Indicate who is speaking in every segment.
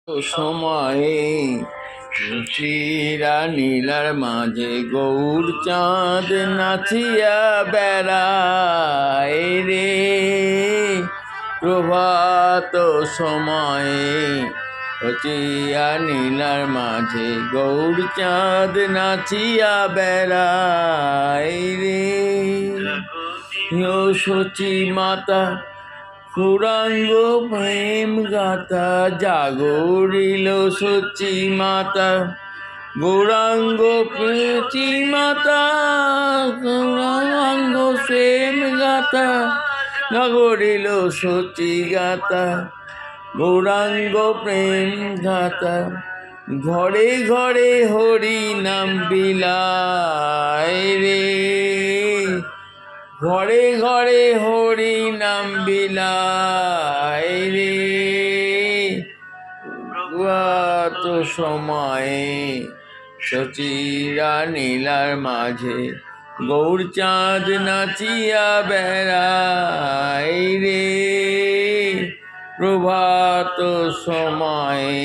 Speaker 1: সময়ে চিরা নীলার মাঝে গৌর চাঁদ নাচিয়া বেড়ায় রে। প্রভাত সময়ে চিরা নীলার মাঝে গৌর চাঁদ নাচিয়া বেড়ায় রে। সচি মাতা গৌরাঙ্গ প্রেম গাথা জাগরিল সচি মাতা গৌরাঙ্গ প্রেচি মাতা গৌরাঙ্গ প্রেম গাথা জাগরিল সচি গাথা গৌরাঙ্গ প্রেম গাথা। ঘরে ঘরে হরি নাম বিলায় রে। ঘরে ঘরে হরি নাম বিলায় রে। প্রভাত সময়ে সচিরা নীলার মাঝে গৌর চাঁদ নাচিয়া বেড়ায় রে। প্রভাত সময়ে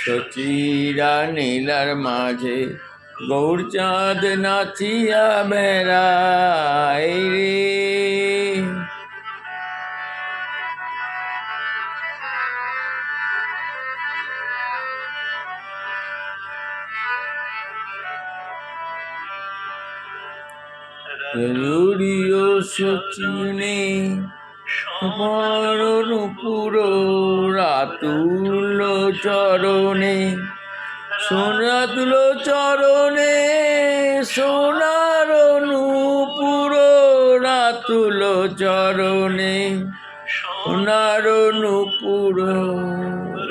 Speaker 1: সচিরা নীলার মাঝে গৌর চাঁদ নাচিয়া বেড়ায় রে। রুড়িও সচিনে নুপুর রাতুল চরণে সোনাতুল চরণে সোনার নূপুর রাতুল চরণে সোনার নূপুর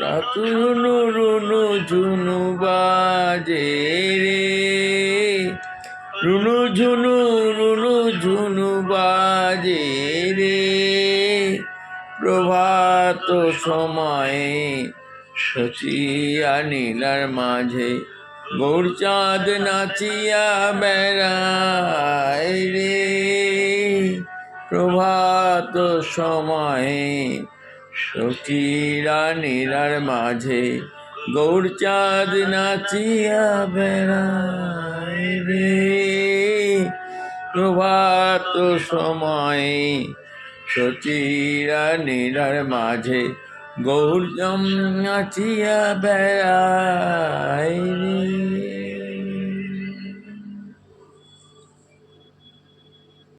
Speaker 1: রাতুল রুনু ঝুনু বাজে রে। রুনু ঝুনু বাজে রে। প্রভাত সময়ে সচিয়া নীলার মাঝে গৌর চাঁদ নাচিয়া বেড়ায় রে। প্রভাত সময়ে সচিরা নীলার মাঝে গৌর চাঁদ নাচিয়া বেড়ায় রে। প্রভাত সময়ে সচিরা নীলার মাঝে গৌর নাচিয়া বেড়ায় রে।